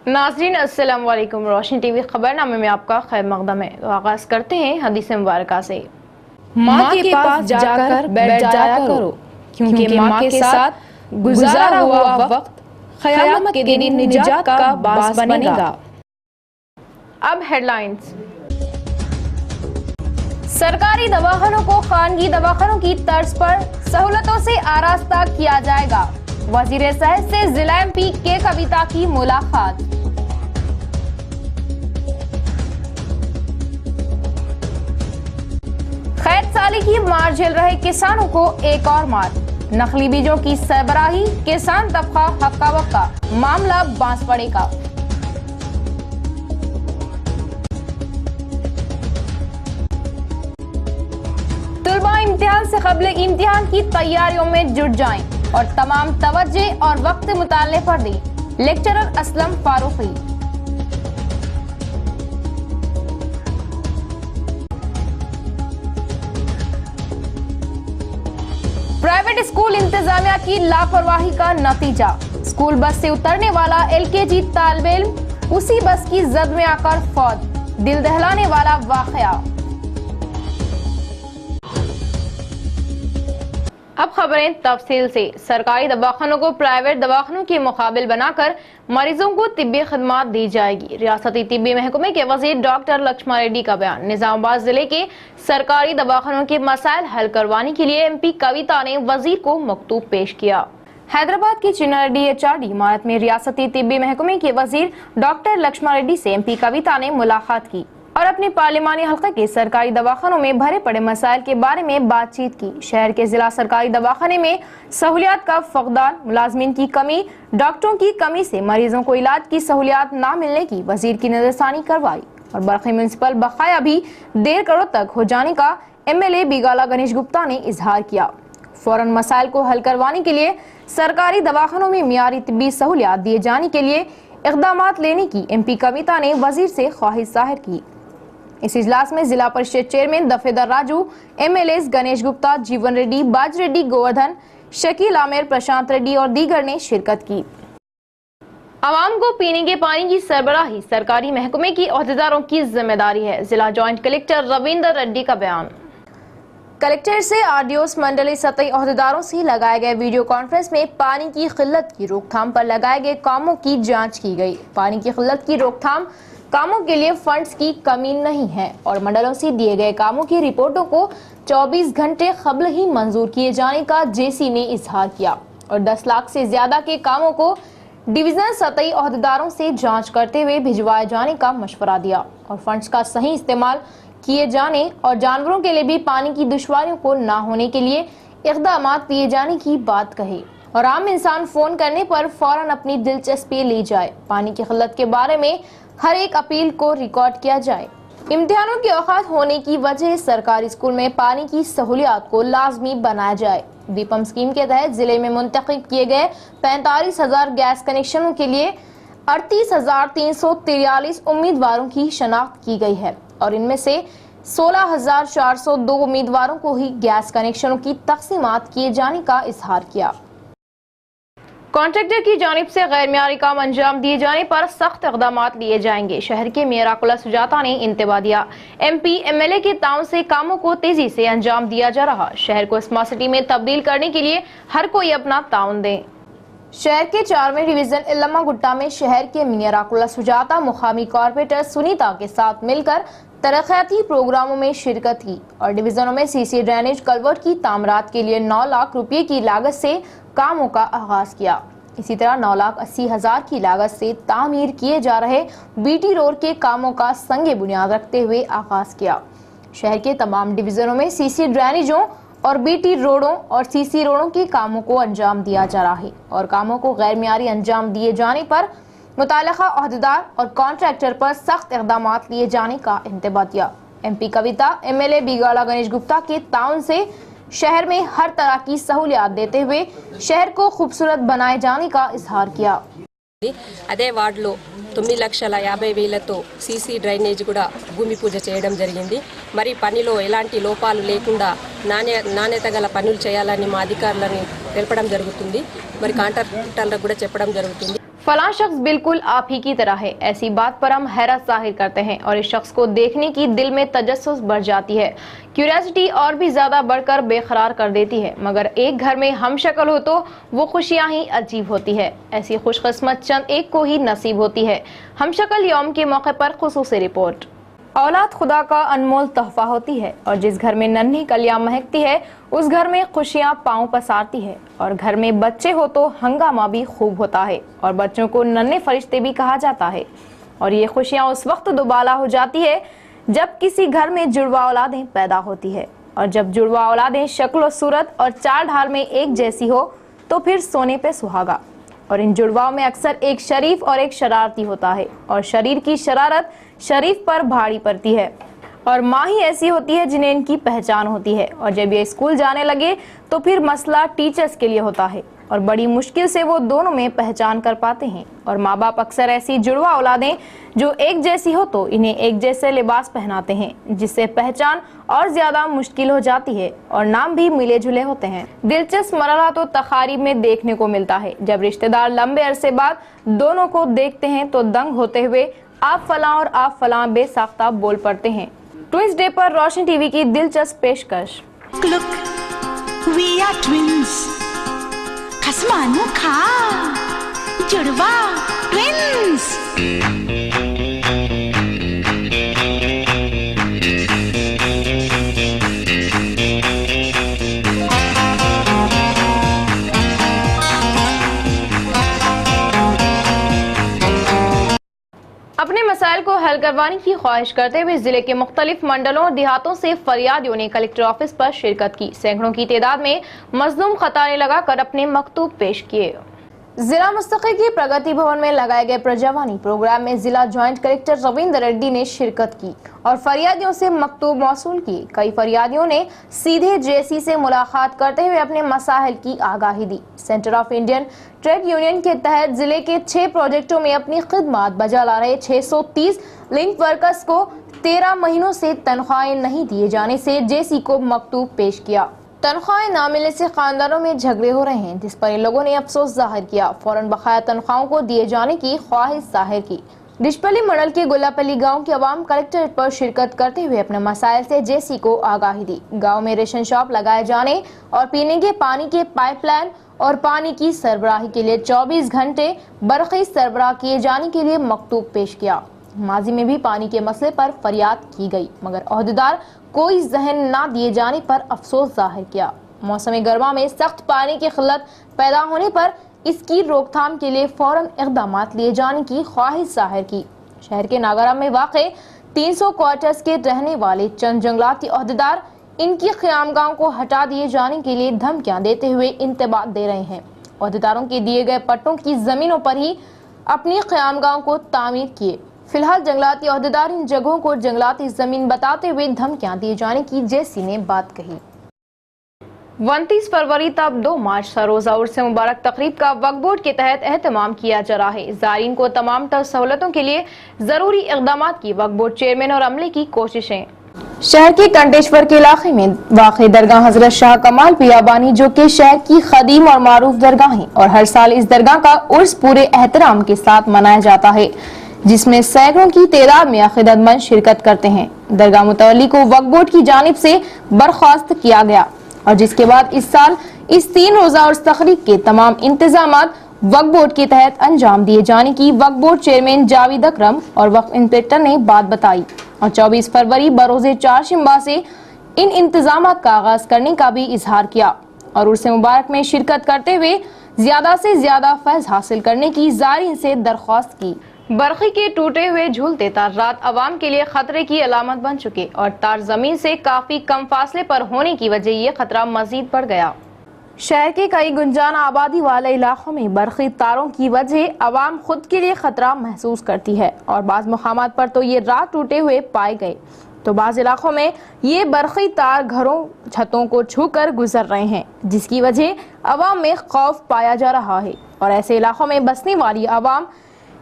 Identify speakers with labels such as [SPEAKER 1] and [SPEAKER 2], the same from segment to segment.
[SPEAKER 1] नाज़रीन अस्सलाम वालेकुम। रोशनी टीवी खबरनामे में आपका खैर मकदम है। तो आगाज करते हैं हदीस मुबारका से।
[SPEAKER 2] माँ के पास जाकर बैठ जाया करो, क्योंकि माँ के साथ गुजारा हुआ वक्त क़यामत के दिन निजात का बास बनेगा।
[SPEAKER 1] अब हेडलाइंस। सरकारी दवाखानों को खानगी दवाखानों की तर्ज पर सहूलतों से आरास्ता किया जाएगा। वजीर सेहत से जिला MP के कविता की मुलाकात। खैर साली की मार झेल रहे किसानों को एक और मार। नकली बीजों की सरबराही, किसान तबका हक्का बक्का, मामला बांसवाड़े का। तुलबा इम्तिहान से कबले इम्तिहान की तैयारियों में जुट जाएं और तमाम तवज्जे और वक्त मुताले पर दें। Lecturer Aslam Farooqui. Private school इंतजामिया की लापरवाही का नतीजा। स्कूल बस से उतरने वाला LKG तालिब इल्म उसी बस की जद में आकर फौत। दिल दहलाने वाला वाकया। अब खबरें तफसील से। सरकारी दवाखानों को प्राइवेट दवाखानों के मुकाबिल बनाकर मरीजों को तिब्बी खदमात दी जाएगी। रियासती तिब्बी महकमे के वजीर डॉक्टर लक्ष्मण रेड्डी का बयान। निजामाबाद जिले के सरकारी दवाखानों के मसाइल हल करवाने के लिए MP कविता ने वजीर को मकतूब पेश किया। हैदराबाद की चिन्ना DHRD इमारत में रियासती तिब्बी महकमे के वजीर डॉक्टर लक्ष्मण रेड्डी से MP कविता ने मुलाकात की और अपने पार्लिमानी हल्के के सरकारी दवाखानों में भरे पड़े मसाइल के बारे में बातचीत की। शहर के जिला सरकारी दवाखाने में सहूलियात का फकदान, मुलाजमीन की कमी, डॉक्टरों की कमी से मरीजों को इलाज की सहूलियात न मिलने की वजीर की नजरसानी करवाई और बरखी म्यूनसिपल बकाया भी 1.5 करोड़ तक हो जाने का MLA बिगाला गणेश गुप्ता ने इजहार किया। फौरन मसाइल को हल करवाने के लिए सरकारी दवाखानों में मियारी तिब्बी सहूलियात दिए जाने के लिए इक़दामात लेने की MP कविता ने वजीर से ख्वाहिश जाहिर की। इस इजलास में जिला परिषद चेयरमैन दफेदार राजू, MLAs गणेश गुप्ता, जीवन रेड्डी, बाज रेड्डी, गोवर्धन, शकील आमिर, प्रशांत रेड्डी और दीगर ने शिरकत की। आवाम को पीने के पानी की सरबराही सरकारी महकमे की ओहदेदारों की जिम्मेदारी है। जिला जॉइंट कलेक्टर रविंदर रेड्डी का बयान। कलेक्टर से RDOs मंडलीय सतही ओहदेदारों से लगाए गए वीडियो कॉन्फ्रेंस में पानी की किल्लत की रोकथाम पर लगाए गए कामों की जांच की गई। पानी की किल्लत की रोकथाम कामों के लिए फंड्स की कमी नहीं है और मंडलों से दिए गए कामों की रिपोर्टों को 24 घंटे कबल ही मंजूर किए जाने का JC ने इजहार किया और 10 लाख से ज्यादा के कामों को डिवीजनल सतही ओहदेदारों से जांच करते हुए भिजवाए जाने का मशवरा दिया और फंड्स का सही इस्तेमाल किए जाने और जानवरों के लिए भी पानी की दुश्वारियों को न होने के लिए इक़दामात किए जाने की बात कही और आम इंसान फोन करने पर फौरन अपनी दिलचस्पी ली जाए। पानी की किल्लत के बारे में हर एक अपील को रिकॉर्ड किया जाए। इम्तिहानों के औकात होने की वजह सरकारी स्कूल में पानी की सहूलियात को लाजमी बनाया जाए। दीपम स्कीम के तहत जिले में मुंतखब किए गए 45,000 गैस कनेक्शनों के लिए 38,343 उम्मीदवारों की शनाख्त की गई है और इनमें से 16,402 उम्मीदवारों को ही गैस कनेक्शनों की तकसीमात किए जाने का इजहार किया। कॉन्ट्रैक्टर की जानिब से गैर मियारी काम अंजाम दिए जाने पर सख्त इक़दामात लिए जाएंगे। शहर के मेयर अकुला सुजाता ने इंतबाह दिया। MP MLA के ताउन से कामों को तेजी से अंजाम दिया जा रहा। शहर को स्मार्ट सिटी में तब्दील करने के लिए हर कोई अपना ताउन दे। शहर के 4वें डिवीजन इल्लमा गुट्टा में शहर के मेयर अकुला सुजाता मुकामी कॉर्पोरेटर सुनीता के साथ मिलकर तरक्याती प्रोग्रामों में शिरकत की और डिवीजनों में CC ड्रेनेज कल्वर्ट की तामीरात के लिए 9 लाख रुपये की लागत से कामों का आगाज किया। इसी तरह 9,80,000 की लागत से तामीर किए जा रहे BT रोड के कामों का संगे बुनियाद रखते हुए आगाज किया। शहर के तमाम डिवीजनों में CC ड्रेनेजों और BT रोडों और CC रोडों के कामों को अंजाम दिया जा रहा है और कामों को गैर मियारी अंजाम दिए जाने पर मुताल्लिका ओहदेदार और कॉन्ट्रैक्टर पर सख्त इक़दामात लिए जाने का इंतबाह दिया। MP कविता MLA बिगाला गणेश गुप्ता के ताउन से शहर में हर तरह की सहूलियात देते हुए शहर को खूबसूरत बनाए जाने का इजहार किया।
[SPEAKER 3] అదే వార్డులో 9,50,000తో CC డ్రైనేజ్ కూడా భూమి పూజ చేయడం జరిగింది। మరి పనిలో ఎలాంటి లోపాలు లేకుండా నాణ్యత గల పనులు చేయాలని మా అధికారులను తెలపడం జరుగుతుంది। మరి కాంట్రాక్టర్లకు కూడా చెప్పడం జరుగుతుంది।
[SPEAKER 1] फलां शख्स बिल्कुल आप ही की तरह है, ऐसी बात पर हम हैरत जाहिर करते हैं और इस शख्स को देखने की दिल में तजस्सुस बढ़ जाती है। क्यूरियोसिटी और भी ज्यादा बढ़कर बेकरार कर देती है। मगर एक घर में हम शक्ल हो तो वो खुशियां ही अजीब होती है। ऐसी खुशकिस्मत चंद एक को ही नसीब होती है। हम शक्ल यौम के मौके पर खुसूसी रिपोर्ट। औलाद खुदा का अनमोल तोहफा होती है और जिस घर में नन्ही कलियां महकती है उस घर में खुशियां पांव पसारती है। और घर में बच्चे हो तो हंगामा भी खूब होता है और बच्चों को नन्हे फरिश्ते भी कहा जाता है। और ये खुशियां उस वक्त दुबाला हो जाती है जब किसी घर में जुड़वा औलादें पैदा होती है। और जब जुड़वा औलादें शक्ल और सूरत और चाल ढाल में एक जैसी हो तो फिर सोने पे सुहागा। और इन जुड़वाओं में अक्सर एक शरीफ और एक शरारती होता है और शरीर की शरारत शरीफ पर भारी पड़ती है। और माँ ही ऐसी होती है जिन्हें इनकी पहचान होती है। और जब ये स्कूल जाने लगे तो फिर मसला टीचर्स के लिए होता है और बड़ी मुश्किल से वो दोनों में पहचान कर पाते हैं। और माँ बाप अक्सर ऐसी जुड़वा औलादें जो एक जैसी हो तो इन्हें एक जैसे लिबास पहनाते हैं, जिससे पहचान और ज्यादा मुश्किल हो जाती है और नाम भी मिले जुले होते हैं। दिलचस्प मरहला तो तकारीब में देखने को मिलता है जब रिश्तेदार लंबे अरसे बाद दोनों को देखते हैं तो दंग होते हुए आप फलां और आप फलां बेसाख्ता बोल पड़ते हैं। ट्विंस डे पर रोशनी टीवी की दिलचस्प पेशकश।
[SPEAKER 4] Look, we are twins. खसमानू खा जुड़वा twins.
[SPEAKER 1] अपने मसाइल को हल करवाने की ख्वाहिश करते हुए जिले के मुख्तलिफ मंडलों और देहातों से फरियादियों ने कलेक्टर ऑफिस पर शिरकत की। सैकड़ों की तादाद में मजलूम कतारें लगाकर अपने मकतूब पेश किए। जिला मुस्तक़िल के प्रगति भवन में लगाए गए प्रजावानी प्रोग्राम में जिला ज्वाइंट कलेक्टर रविंद्र रेड्डी ने शिरकत की और फरियादियों से मकतूब मौसूल किए। कई फरियादियों ने सीधे जेसी से मुलाकात करते हुए अपने मसाइल की आगाही दी। Centre of Indian trade union के तहत जिले के 6 प्रोजेक्टों में अपनी खिदमत बजा ला रहे 630 लिंक वर्कर्स को 13 महीनों से तनख्वाहें नहीं दिए जाने से जेसी को मकतूब पेश किया। तनख्वाहें न मिलने से खानदानों में झगड़े हो रहे हैं, जिस पर इन लोगों ने अफसोस जाहिर किया। फौरन बकाया तनख्वाहों को दिए जाने की ख्वाहिश जाहिर की। डिशपल्ली मंडल के गुलापल्ली गांव के अवाम कलेक्ट्रेट पर शिरकत करते हुए अपने मसाइल से जेसी को आगाही दी। गांव में रेशन शॉप लगाए जाने और पीने के पानी के पाइपलाइन और पानी की सरबराही के लिए 24 घंटे बरक़ी सरबराह किए जाने के लिए मकतूब पेश किया। माजी में भी पानी के मसले पर फरियाद की गई मगर ओहदेदार कोई जहन ना दिए जाने पर अफसोस जाहिर किया। मौसम गर्मा में सख्त पानी की किल्लत पैदा होने पर इसकी रोकथाम के लिए फौरन इक़दाम लिए जाने की ख्वाहिश जाहिर की। शहर के नागरा में वाक़े 300 क्वार्टर्स के रहने वाले चंद जंगलाती ओहदेदार इनकी क़यामगाहों को हटा दिए जाने के लिए धमकियां देते हुए इंतबाह दे रहे हैं। ओहदेदारों के दिए गए पट्टों की जमीनों पर ही अपनी क़यामगाहों को तामीर किए। फिलहाल जंगलाती ओहदेदार इन जगहों को जंगलाती जमीन बताते हुए धमकियां दिए जाने की जेसी ने बात कही। 29 फरवरी तब 2 मार्च रोजा उर्स मुबारक तकरीब का वक्फ बोर्ड के तहत एहतमाम किया जा रहा है। ज़ायरीन को तमाम तर सहूलतों के लिए जरूरी इक़दाम की वक्फ बोर्ड चेयरमैन और अमले की कोशिशें। शहर के कंटेश्वर के इलाके में वाक़ई दरगाह हजरत शाह कमाल बियाबानी जो कि शहर की खदीम और मारूफ दरगाह है और हर साल इस दरगाह का उर्स पूरे एहतराम के साथ मनाया जाता है, जिसमें सैकड़ों की तादाद में अक़ीदतमंद शिरकत करते हैं। दरगाह मुतवल्ली को वक्फ बोर्ड की जानिब से बर्खास्त किया गया और जिसके बाद इस साल इस 3 रोजा उर्स तकरीब के तमाम इंतजामात वक्फ बोर्ड के तहत अंजाम दिए जाने की वक्फ बोर्ड चेयरमैन जावेद अकरम और वक्फ इंस्पेक्टर ने बात बताई और 24 फरवरी बरोज़े चारशंबा से इन इंतजामात का आगाज करने का भी इजहार किया और उर्स मुबारक में शिरकत करते हुए ज्यादा से ज्यादा फैज़ हासिल करने की ज़ायरीन से दरख्वास्त की। बरखी के टूटे हुए झूलते तार रात आवाम के लिए खतरे की अलामत बन चुके और तार जमीन से काफी कम फासले पर होने की वजह ये खतरा मजीद बढ़ गया। शहर के कई गुंजाना आबादी वाले इलाकों में बरखी तारों की वजह आवाम खुद के लिए खतरा महसूस करती है और बाज़ मुकामात पर तो ये रात टूटे हुए पाए गए, तो बाज़ इलाकों में ये बरखी तार घरों छतों को छूकर गुजर रहे हैं, जिसकी वजह आवाम में खौफ पाया जा रहा है। और ऐसे इलाकों में बसने वाली आवाम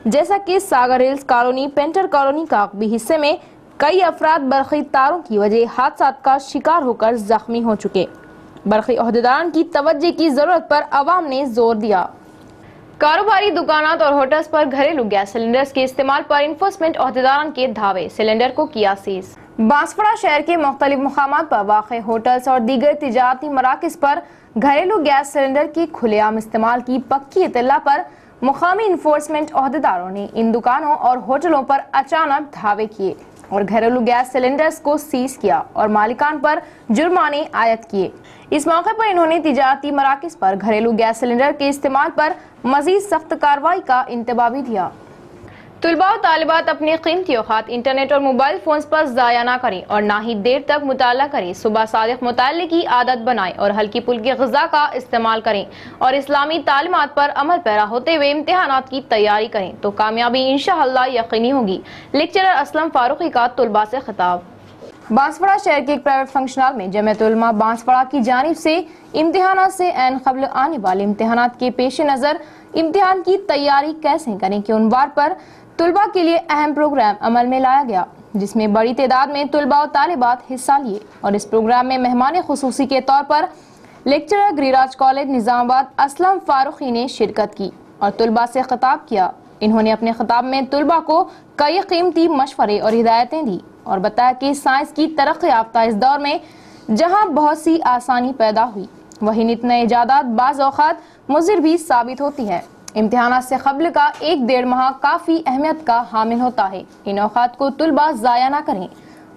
[SPEAKER 1] जैसा कि सागर हिल्स कॉलोनी, पेंटर कॉलोनी का अकबी हिस्से में कई अफराद बरखी तारों की वजह हादसात का शिकार होकर जख्मी हो चुके। बरखी ओहदेदारान की तवज्जो की जरूरत पर आवाम ने जोर दिया। कारोबारी दुकानात और होटल्स पर घरेलू गैस सिलेंडर्स के इस्तेमाल पर इन्फोर्समेंट ओहदेदारान के धावे, सिलेंडर को किया सीज। बांसवाड़ा शहर के मुख्तलिफ मुकामात पर वाक़े होटल्स और दीगर तिजारती मराकज़ पर घरेलू गैस सिलेंडर के खुलेआम इस्तेमाल की पक्की इत्तला पर मुकामी इन्फोर्समेंट ओहदेदारों ने इन दुकानों और होटलों पर अचानक धावे किए और घरेलू गैस सिलेंडर्स को सीज किया और मालिकान पर जुर्माने आयद किए। इस मौके पर इन्होंने तिजारती मराकज़ पर घरेलू गैस सिलेंडर के इस्तेमाल पर मजीद सख्त कार्रवाई का इंतबाह भी दिया। तुलबा और तालिबात अपने कीमती औकात इंटरनेट और मोबाइल फोन्स पर ज़ाया ना करें और ना ही देर तक मुताला करें। सुबह सादिक मुताले की आदत बनाएं और हल्की फुल्की ग़िज़ा का इस्तेमाल करें और इस्लामी तालीमात पर अमल पैरा होते हुए इम्तिहानात की तैयारी करें तो कामयाबी इंशाअल्लाह यकीनी होगी। लेक्चरर असलम फारूकी का तुलबा से खिताब। बांसवाड़ा शहर के एक प्राइवेट फंक्शन हॉल में जमात उलमा बांसवाड़ा की जानिब से इम्तिहानात से ऐन क़ब्ल आने वाले इम्तिहानात के पेश नज़र इम्तिहान की तैयारी कैसे करें के उन्वार पर तुलबा के लिए अहम प्रोग्राम अमल में लाया गया, जिसमें बड़ी तादाद में तुलबा और तालिबात हिस्सा लिए और इस प्रोग्राम में मेहमान खुसूसी के तौर पर लेक्चरर गिरिराज कॉलेज निजामाबाद असलम फारूकी ने शिरकत की और तुलबा से खिताब किया। इन्होंने अपने खिताब में तुलबा को कई कीमती मशवरे और हिदायतें दी और बताया कि साइंस की तरक्की याफ्ता इस दौर में जहाँ बहुत सी आसानी पैदा हुई, वहीं नित नए इजादात बाज़ औक़ात मुज़िर भी साबित होती है। इम्तिहानात से क़ब्ल का 1-1.5 माह काफ़ी अहमियत का हामिल होता है। इन औक़ात को तुलबा ज़ाया ना करें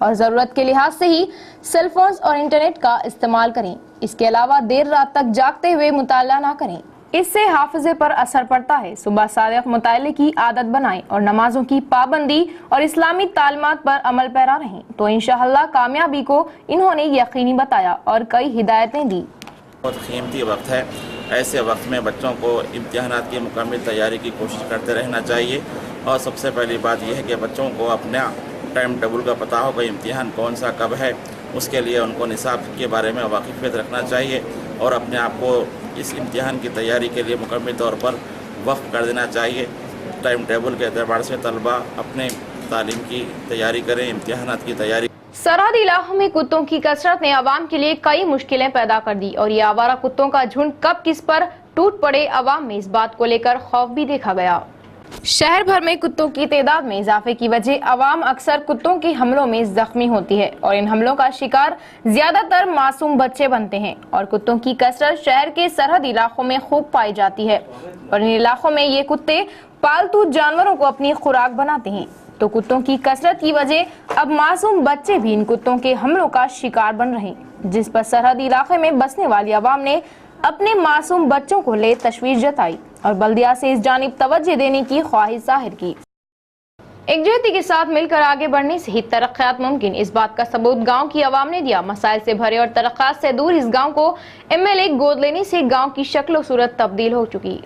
[SPEAKER 1] और ज़रूरत के लिहाज से ही सेलफोन्स और इंटरनेट का इस्तेमाल करें। इसके अलावा देर रात तक जागते हुए मुताला ना करें, इससे हाफिज़े पर असर पड़ता है। सुबह सादिक मुताले की आदत बनाएं और नमाजों की पाबंदी और इस्लामी तालीमात पर अमल पैरा रहें तो इंशाअल्लाह कामयाबी को इन्होंने यकीनी बताया और कई हिदायतें दी।
[SPEAKER 5] बहुत कीमती वक्त है, ऐसे वक्त में बच्चों को इम्तिहानात की मुकम्मल तैयारी की कोशिश करते रहना चाहिए और सबसे पहली बात यह है कि बच्चों को अपना टाइम टेबल का पता हो कि इम्तिहान कौन सा कब है। उसके लिए उनको निसाब के बारे में वाकिफ़ियत रखना चाहिए और अपने आप को इस इम्तिहान की तैयारी के लिए मुकम्मल तौर पर वक्फ कर देना चाहिए। टाइम टेबल के एतबार से तलबा अपने तालीम की तैयारी करें, इम्तिहानात की तैयारी।
[SPEAKER 1] सरहदी इलाकों में कुत्तों की कसरत ने अवाम के लिए कई मुश्किलें पैदा कर दी और ये आवारा कुत्तों का झुंड कब किस पर टूट पड़े, अवाम में इस बात को लेकर खौफ भी देखा गया। शहर भर में कुत्तों की तादाद में इजाफे की वजह अवाम अक्सर कुत्तों के हमलों में जख्मी होती है और इन हमलों का शिकार ज्यादातर मासूम बच्चे बनते हैं और कुत्तों की कसरत शहर के सरहदी इलाकों में खूब पाई जाती है और इन इलाकों में ये कुत्ते पालतू जानवरों को अपनी खुराक बनाते हैं तो कुत्तों की कसरत की वजह अब मासूम बच्चे भी इन कुत्तों के हमलों का शिकार बन रहे हैं, जिस पर सरहदी इलाके में बसने वाली आवाम ने अपने मासूम बच्चों को ले तशवीश जताई और बल्दिया से इस जानिब तवज्जो देने की ख्वाहिश जाहिर की। एकजुहती के साथ मिलकर आगे बढ़ने से ही तरक्यात मुमकिन, इस बात का सबूत गांव की आवाम ने दिया। मसाइल से भरे और तरक्यात से दूर इस गांव को एमएलए गोद लेने से गांव की शक्ल सूरत तब्दील हो चुकी।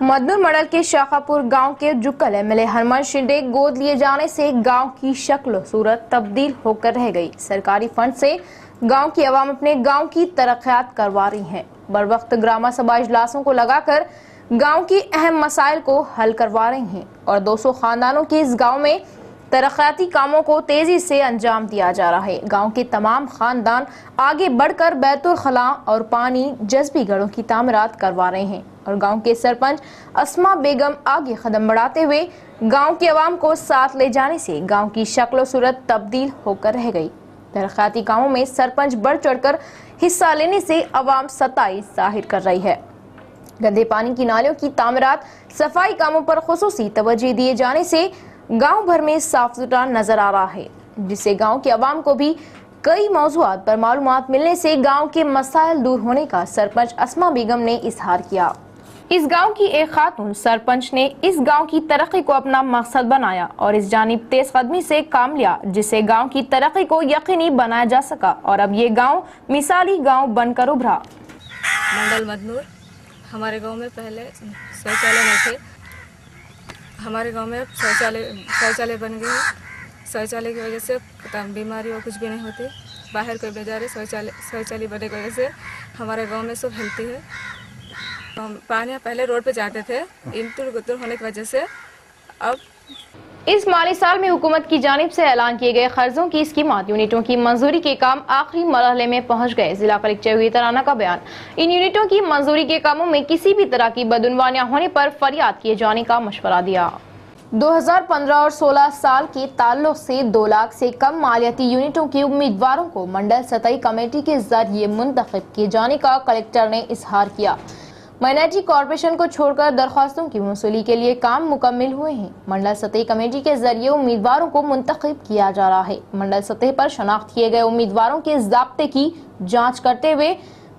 [SPEAKER 1] मदनूर मॉडल के शाखापुर गांव के जुक्कल एमएलए हरमन शिंदे गोद लिए जाने से गांव की शक्ल सूरत तब्दील होकर रह गई। सरकारी फंड से गांव की आवाम अपने गांव की तरक्यात करवा रही हैं। बर वक्त ग्रामा सभा इजलासों को लगाकर गांव की अहम मसाइल को हल करवा रही हैं और 200 खानदानों के इस गांव में तरक्याती कामों को तेजी से अंजाम दिया जा रहा है। गांव के तमाम खानदान आगे बढ़कर बैतुल खला और पानी जज्बी घरों की तामीरात करवा रहे हैं और गांव के सरपंच अस्मा बेगम आगे कदम बढ़ाते हुए गांव की आवाम को साथ ले जाने से गांव की शक्ल सूरत तब्दील होकर रह गई। तरक्याती कामों में सरपंच बढ़ चढ़कर हिस्सा लेने से आवाम सताई जाहिर कर रही है। गंदे पानी की नालियों की तामीरात, सफाई कामों पर खुसूसी तवज्जो दिए जाने से गांव भर में साफ सुथरा नजर आ रहा है, जिससे गांव की आवाम को भी कई मौज़ूआत पर मालूमात मिलने से गांव के मसाइल दूर होने का सरपंच अस्मा बेगम ने इजहार किया। इस गांव की एक खातून सरपंच ने इस गांव की तरक्की को अपना मकसद बनाया और इस जानिब तेज कदमी से काम लिया, जिससे गांव की तरक्की को यकीनी बनाया जा सका और अब ये गांव मिसाली गांव बनकर उभरा।
[SPEAKER 6] मंडल मदनूर, हमारे गांव में पहले शौचालय नहीं थे। हमारे गांव में शौचालय बन गए। शौचालय की वजह से बीमारी और कुछ भी नहीं होती। बाहर कोई बेजारे शौचालय बनने की वजह से हमारे गांव में सब हेल्थी है। पानी पहले रोड पे जाते थे, इंतुर गुतुर होने की वजह से अब
[SPEAKER 1] इस माली साल में हुकूमत की जानिब से ऐलान किए गए कर्जों की स्कीमात यूनिटों की मंजूरी के काम आखिरी मरहले में पहुंच गए। जिला कलेक्टर हुई तराना का बयान। इन यूनिटों की मंजूरी के कामों में किसी भी तरह की बदउनवानियां होने पर फरियाद किए जाने का मशवरा दिया। 2015 और 16 साल के ताल्लुक से 2 लाख से कम मालियाती यूनिटों के उम्मीदवारों को मंडल सतही कमेटी के जरिए मुंतखब किए जाने का कलेक्टर ने इजहार किया। माइनॉरिटी कॉर्पोरेशन को छोड़कर दरख्वास्तों की वसूली के लिए काम मुकम्मल हुए हैं। मंडल सतही कमेटी के जरिए उम्मीदवारों को मुंतखब किया जा रहा है। मंडल सतह पर शनाख्त किए गए उम्मीदवारों के ज़ाब्ते की जांच करते हुए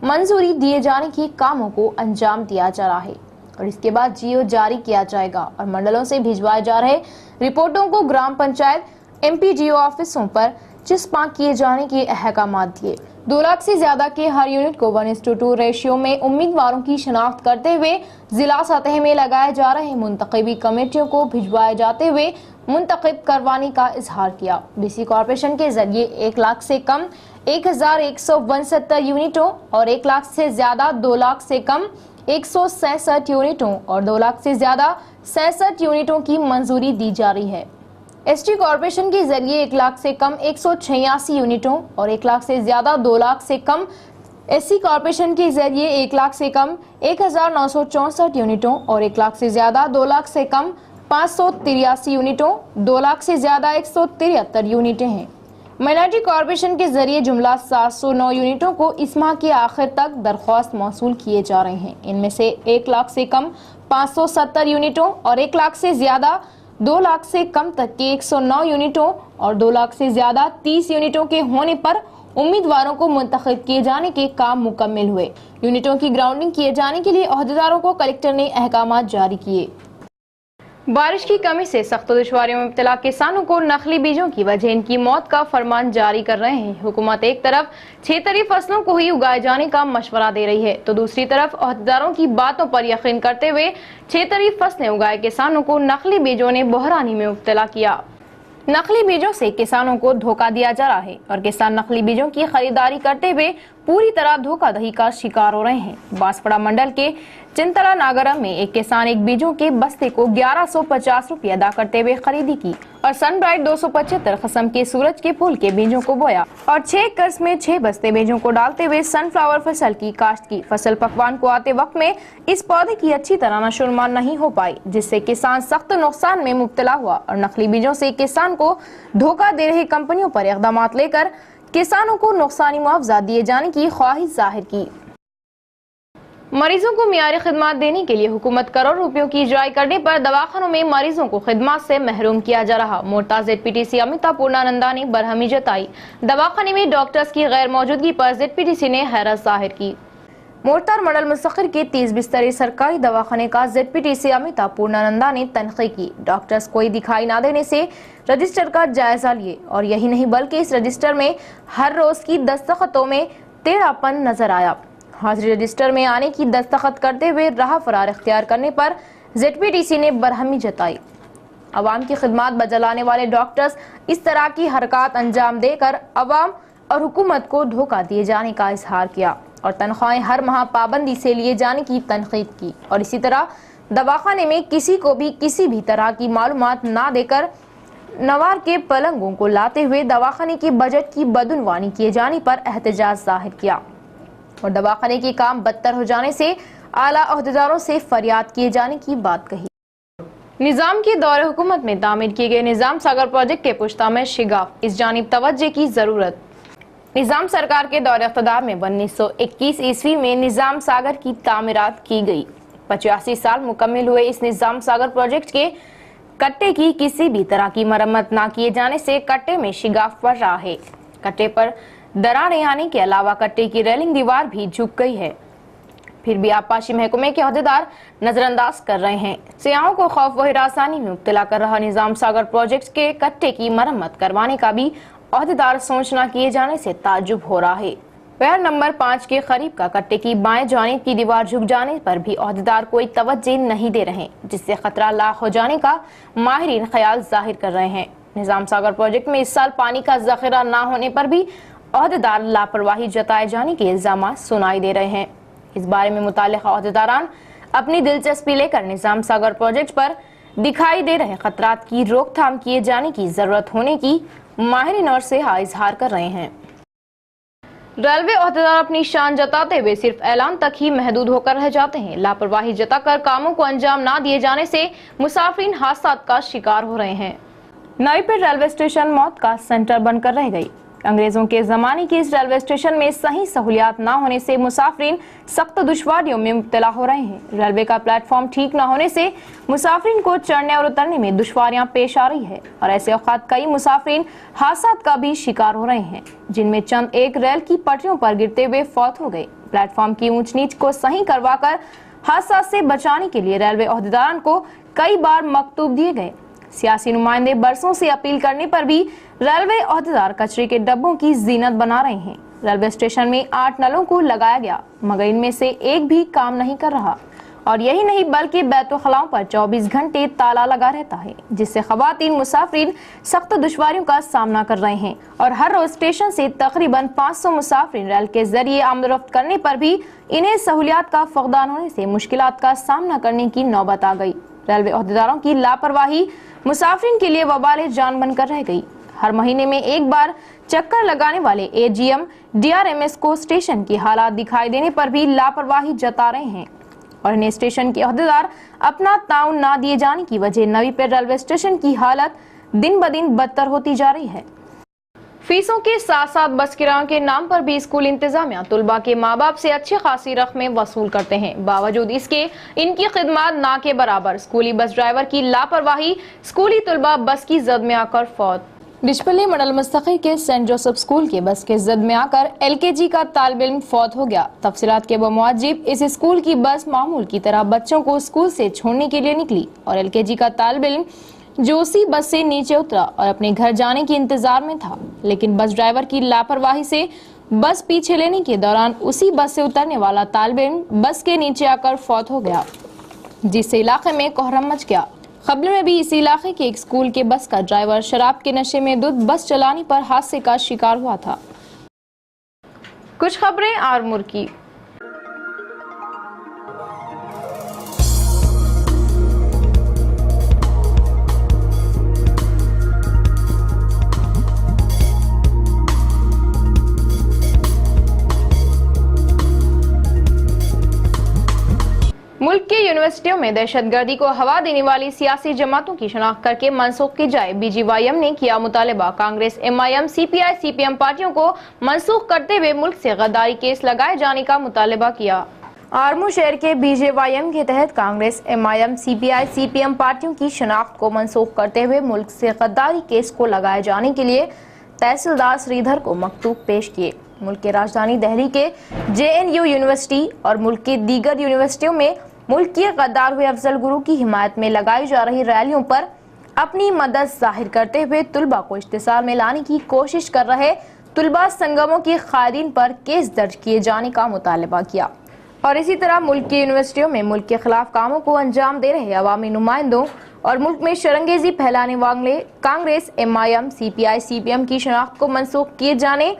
[SPEAKER 1] मंजूरी दिए जाने के कामों को अंजाम दिया जा रहा है और इसके बाद जीओ जारी किया जाएगा और मंडलों से भिजवाए जा रहे रिपोर्टों को ग्राम पंचायत MPDO ऑफिसों पर चिस्पा किए जाने के अहकाम दिए। 2 लाख से ज्यादा के हर यूनिट को 1:2 रेशियो में उम्मीदवारों की शनाख्त करते हुए जिला सतह में लगाए जा रहे मुंतखबी कमेटियों को भिजवाए जाते हुए मुंतखब करवाने का इजहार किया। BC कॉर्पोरेशन के जरिए 1 लाख से कम 1169 यूनिटों और 1 लाख से ज्यादा 2 लाख से कम 167 यूनिटों और 2 लाख से ज्यादा 67 यूनिटों की मंजूरी दी जा रही है। ST कॉर्पोरेशन के जरिए 1 लाख से कम 186 यूनिटों और 1 लाख से ज्यादा 2 लाख से कम SC कॉर्पोरेशन के जरिए 1 लाख से कम 1964 यूनिटों और 1 लाख से ज्यादा 2 लाख से कम 583 यूनिटों 2 लाख से ज्यादा 173 यूनिटें हैं। माइनॉरिटी कॉर्पोरेशन के जरिए जुमला 709 यूनिटों को इस माह के आखिर तक दरख्वास्त मौसूल किए जा रहे हैं। इनमें से 1 लाख से कम 570 यूनिटों और 1 लाख से ज्यादा 2 लाख से कम तक के 109 यूनिटों और 2 लाख से ज्यादा 30 यूनिटों के होने पर उम्मीदवारों को मुंतखब किए जाने के काम मुकम्मल हुए। यूनिटों की ग्राउंडिंग किए जाने के लिए ओहदेदारों को कलेक्टर ने अहकाम जारी किए। बारिश की कमी से सख्त दुश्वारियों में मुब्तला किसानों को नकली बीजों की वजह इनकी मौत का फरमान जारी कर रहे हैं। हुकूमत एक तरफ क्षेत्रीय फसलों को ही उगाए जाने का मशवरा दे रही है तो दूसरी तरफ ओहदेदारों की बातों पर यकीन करते हुए क्षेत्रीय फसलें उगाए किसानों को नकली बीजों ने बहरानी में मुब्तला किया। नकली बीजों से किसानों को धोखा दिया जा रहा है और किसान नकली बीजों की खरीदारी करते हुए पूरी तरह धोखाधड़ी का शिकार हो रहे हैं। बांसवाड़ा मंडल के चिंतला नागरम में एक किसान एक बीजों के बस्ते को 1150 रुपये अदा करते हुए खरीदी की और सनब्राइट 275 किस्म के सूरज के फूल के बीजों को बोया और 6 एकड़ में 6 बस्ते बीजों को डालते हुए सनफ्लावर फसल की काश्त की। फसल पकवान को आते वक्त में इस पौधे की अच्छी तरह नशोनुमा नहीं हो पाई जिससे किसान सख्त नुकसान में मुब्तला हुआ और नकली बीजों से किसान को धोखा दे रही कंपनियों पर इक़दाम लेकर किसानों को नुकसानी मुआवजा दिए जाने की ख्वाहिश जाहिर की। मरीजों को मियारी खिदमात देने के लिए हुकूमत करोड़ रुपयों की इजराई करने पर दवाखानों में मरीजों को खिदमात से महरूम किया जा रहा। मोर्ताज ZPTC अमिता पूर्णानंदा ने बरहमी जताई। दवाखाने में डॉक्टर्स की गैर मौजूदगी पर ZPTC ने हैरत जाहिर की। मोर्तार मंडल मुस्तकिर के 30 बिस्तरे सरकारी दवाखाने का ZPTC अमिता पूर्णानंदा ने तनखीद की। डॉक्टर्स कोई दिखाई न देने से रजिस्टर का जायजा लिए और यही नहीं बल्कि इस रजिस्टर में हर रोज की दस्तखतों में टेढ़ापन नजर आया। हाजिरी रजिस्टर में आने की दस्तखत करते हुए राह फरार इख्तियार करने पर ZPTC ने बरहमी जताई। अवाम की खिदमत बजलाने वाले डॉक्टर्स इस तरह की हरकत अंजाम देकर अवाम और हुकूमत को धोखा दिए जाने का इजहार किया और तनख्वाहें हर माह पाबंदी से लिए जाने की तनकीद की और इसी तरह दवाखाने में किसी को भी किसी भी तरह की मालूमात ना देकर नवार के पलंगों को लाते हुए दवाखाने के बजट की बदउनवानी किए जाने पर एहतजाज जाहिर किया और दवाखाने के काम बदतर हो जाने से आला ओहदेदारों से फरियाद किए जाने की बात कही। निजाम के दौरे हुकूमत में तामीर किए गए निजाम सागर प्रोजेक्ट के पुश्ता में शिगाफ, इस जानिब तवज्जो की जरूरत। निजाम सरकार के दौरे इख्तिदार में 1921 ईस्वी में निजाम सागर की तामीरात की गई। 85 साल मुकम्मल हुए इस निजाम सागर प्रोजेक्ट के कट्टे की किसी भी तरह की मरम्मत न किए जाने से कट्टे में शिगाफ पड़ रहा है। कट्टे पर दरारें आने के अलावा कट्टे की रेलिंग दीवार भी झुक गई है। फिर भी आबपाशी महकमे के अहदेदार नजरअंदाज कर रहे हैं। सियाहों को खौफ व हिरासानी में मुब्तला कर रहा निजाम सागर प्रोजेक्ट के कट्टे की मरम्मत करवाने का भी अहदेदार सोचना किए जाने से ताज्जुब हो रहा है। पैर नंबर 5 के करीब का कट्टे की बाएं जानिब की दीवार झुक जाने पर भी अहदेदार कोई तवज्जो नहीं दे रहे, जिससे खतरा लाख हो जाने का माहिरीन ख्याल जाहिर कर रहे हैं। निजाम सागर प्रोजेक्ट में इस साल पानी का जखीरा न होने पर भी अहदेदार लापरवाही जताए जाने के इल्जाम सुनाई दे रहे हैं। इस बारे में मुताल्लिक़ अहदेदारान अपनी दिलचस्पी लेकर निजाम सागर प्रोजेक्ट पर दिखाई दे रहे खतरात की रोकथाम किए जाने की जरूरत होने की माहिरीन और से इजहार कर रहे हैं। रेलवे ओहदेदार अपनी शान जताते हुए सिर्फ ऐलान तक ही महदूद होकर रह जाते हैं। लापरवाही जताकर कामों को अंजाम ना दिए जाने से मुसाफिरीन हादसा का शिकार हो रहे हैं। नवीपेट रेलवे स्टेशन मौत का सेंटर बनकर रह गई। अंग्रेजों के जमाने के इस रेलवे स्टेशन में सही सहूलियात न होने से मुसाफिरीन सख्त दुश्वारियों में मुब्तला हो रहे हैं। रेलवे का प्लेटफॉर्म ठीक न होने से मुसाफिरीन को चढ़ने और उतरने में दुश्वारियां पेश आ रही है और ऐसे औकात कई मुसाफिरीन हादसात का भी शिकार हो रहे हैं, जिनमें चंद एक रेल की पटरियों पर गिरते हुए फौत हो गए। प्लेटफॉर्म की ऊंच नीच को सही करवाकर हादसा से बचाने के लिए रेलवे ओहदेदारों को कई बार मकतूब दिए गए। सियासी नुमाइंदे बरसों से अपील करने पर भी रेलवे ओहदेदार कचरे के डब्बों की जीनत बना रहे हैं। रेलवे स्टेशन में 8 नलों को लगाया गया, मगर इनमें से एक भी काम नहीं कर रहा और यही नहीं बल्कि बैतुल-खलाओं पर 24 घंटे ताला लगा रहता है, जिससे खवातीन मुसाफिरीन सख्त दुश्वारियों का सामना कर रहे हैं और हर रोज स्टेशन से तकरीबन 500 मुसाफिरीन रेल के जरिए आमद-ओ-रफ्त करने पर भी इन्हें सहूलियात का फकदान होने से मुश्किलात का सामना करने की नौबत आ गई। रेलवे ओहदेदारों की लापरवाही मुसाफिरीन के लिए वबाल जान बनकर रह गई। हर महीने में एक बार चक्कर लगाने वाले एजीएम डीआरएमएस को स्टेशन की हालात दिखाई देने पर भी लापरवाही जता रहे हैं और इन्हें स्टेशन के ओहदेदार अपना ताउन ना दिए जाने की वजह नवीपेट रेलवे स्टेशन की हालत दिन ब दिन बदतर होती जा रही है। फीसों के साथ साथ बस किरायों के नाम पर भी स्कूल इंतजामिया तुलबा के माँ बाप से अच्छी खासी रकमें वसूल करते हैं। बावजूद इसके इनकी खिदमत ना के बराबर। स्कूली बस ड्राइवर की लापरवाही, स्कूली तुलबा बस की जद में आकर फौत। डिशपल्ली मॉडल मुस्तकी के सेंट जोसेफ स्कूल के बस के जद में आकर एलकेजी का तालिब इल्म फौत हो गया। तफसीलात के बमुआजिब इस स्कूल की बस मामूल की तरह बच्चों को स्कूल से छोड़ने के लिए निकली और एलकेजी का तालिब इल्म जो उसी बस से नीचे उतरा और अपने घर जाने के इंतजार में था, लेकिन बस ड्राइवर की लापरवाही से बस पीछे लेने के दौरान उसी बस से उतरने वाला तालिब इल्म बस के नीचे आकर फौत हो गया, जिससे इलाके में कोहराम मच गया। खबर में भी इसी इलाके के एक स्कूल के बस का ड्राइवर शराब के नशे में धुत बस चलाने पर हादसे का शिकार हुआ था। कुछ खबरें आरमूर की। मुल्क की यूनिवर्सिटियों में दहशतगर्दी को हवा देने वाली सियासी जमातों की शनाख्त करके मनसूख की जाए। बीजीवाईएम ने किया मुतालबा। कांग्रेस, एमआईएम, सीपीआई, सीपीएम पार्टियों को मनसूख करते हुए मुल्क से गद्दारी केस लगाए जाने का मुतालबा किया। आरमू शहर के बीजेवाईएम के तहत कांग्रेस, एमआईएम, सीपीआई, सीपीएम पार्टियों की शनाख्त को मनसूख करते हुए मुल्क से गद्दारी केस को लगाए जाने के लिए तहसीलदार श्रीधर को मकतूब पेश किए। मुल्क के राजधानी दिल्ली के जेएनयू यूनिवर्सिटी और मुल्क की दीगर यूनिवर्सिटियों में मुल्क के गद्दार हुए अफजल गुरु की हिमायत में लगाई जा रही रैलियों पर अपनी मदद जाहिर करते हुए तुलबा को इस्तेसाल में लाने की कोशिश कर रहे तुलबा संगमों के कायदीन पर केस दर्ज किए जाने का मुतालबा किया और इसी तरह मुल्क की यूनिवर्सिटियों में मुल्क के खिलाफ कामों को अंजाम दे रहे अवामी नुमाइंदों और मुल्क में शरंगेजी फैलाने वाले कांग्रेस, एमआईएम, सीपीआई, सीपीएम की शनाख्त को मनसूख किए जाने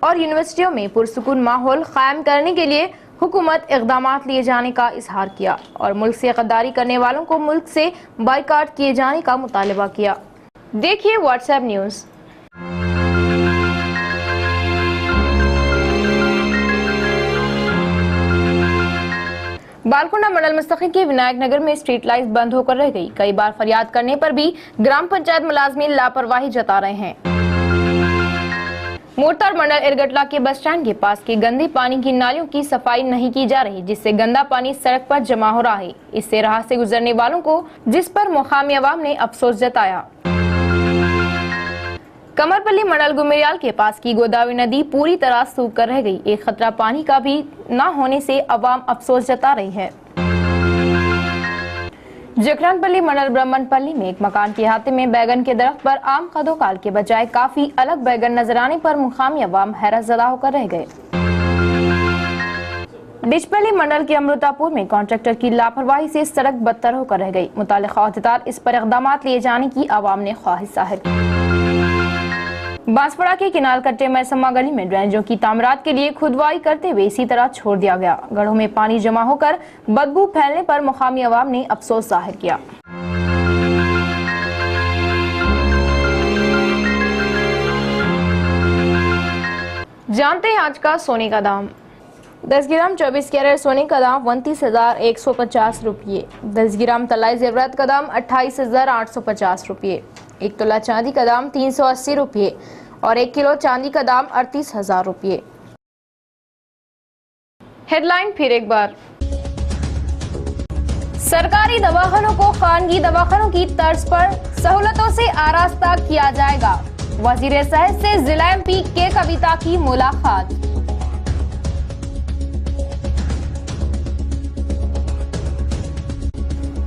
[SPEAKER 1] और यूनिवर्सिटियों में पुरसुकून माहौल कायम करने के लिए हुकूमत इक़दामात लिए जाने का इजहार किया और मुल्क से गद्दारी करने वालों को मुल्क से बाइकाट किए जाने का मुतालबा किया। देखिए व्हाट्सएप न्यूज़। बालकुंडा मंडल मुस्तकी के विनायक नगर में स्ट्रीट लाइट बंद होकर रह गई। कई बार फरियाद करने पर भी ग्राम पंचायत मुलाजमीन लापरवाही जता रहे हैं। मोरतार मंडल इरगटला के बस स्टैंड के पास की गंदी पानी की नालियों की सफाई नहीं की जा रही, जिससे गंदा पानी सड़क पर जमा हो रहा है। इससे राह से गुजरने वालों को जिस पर मुकामी अवाम ने अफसोस जताया। कमरपल्ली मंडल गुमेरियाल के पास की गोदावरी नदी पूरी तरह सूख कर रह गई। एक खतरा पानी का भी न होने से अवाम अफसोस जता रही है। जकरानपल्ली मंडल ब्राह्मणपल्ली में एक मकान के अहाते में बैगन के दरख्त पर आम कदोकाल के बजाय काफी अलग बैगन नजर आने पर मुकामी अवाम हैरत ज़दा होकर रह गए। डिचपल्ली मंडल के अमृतापुर में कॉन्ट्रैक्टर की लापरवाही से सड़क बदतर होकर रह गई। मुताल्लिक़ अहदेदार इस पर इक़दामात लिए जाने की अवाम ने ख्वाहिश जाहिर की। बांसवाड़ा के किनाल कट्टे मैसम्मा गली में ड्रेनेजों की तामीरात के लिए खुदवाई करते हुए इसी तरह छोड़ दिया गया। गढ़ों में पानी जमा होकर बदबू फैलने पर मुकामी अवाम ने अफसोस जाहिर किया। जानते हैं आज का सोने का दाम। 10 ग्राम 24 कैरेट सोने का दाम 29,150 रुपये। 10 ग्राम तलाई जेवरात का दाम 28,850 रुपये। 1 तोला चांदी का दाम 380 रुपये और 1 किलो चांदी का दाम 38,000 रुपये। हेडलाइन फिर एक बार। सरकारी दवाखानों को खानगी दवाखानों की तर्ज पर सहूलतों से आरास्ता किया जाएगा। वजीर सेहत से जिला MP के कविता की मुलाकात।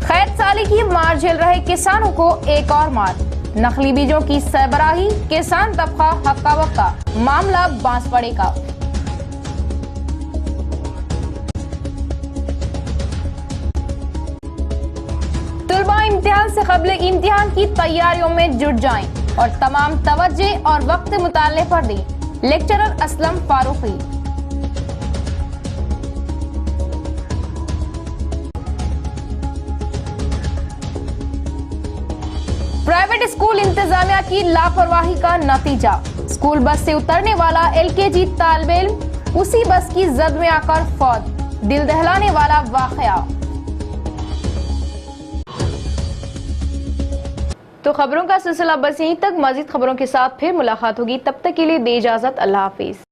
[SPEAKER 1] खैर साली की मार झेल रहे किसानों को एक और मार। नकली बीजों की सरबराही, किसान तबका हक्का बक्का, मामला बांसवाड़े का। तुलबा इम्तिहान से कबले इम्तिहान की तैयारियों में जुट जाएं और तमाम तवज्जे और वक्त मुताले पर दें। Lecturer Aslam Farooqui. Private school इंतजामिया की लापरवाही का नतीजा। स्कूल बस से उतरने वाला LKG तालिबे इल्म उसी बस की जद में आकर फौत। दिल दहलाने वाला वाकया। तो खबरों का सिलसिला बस यहीं तक। मजीद खबरों के साथ फिर मुलाकात होगी। तब तक के लिए दे इजाजत। अल्लाह हाफिज।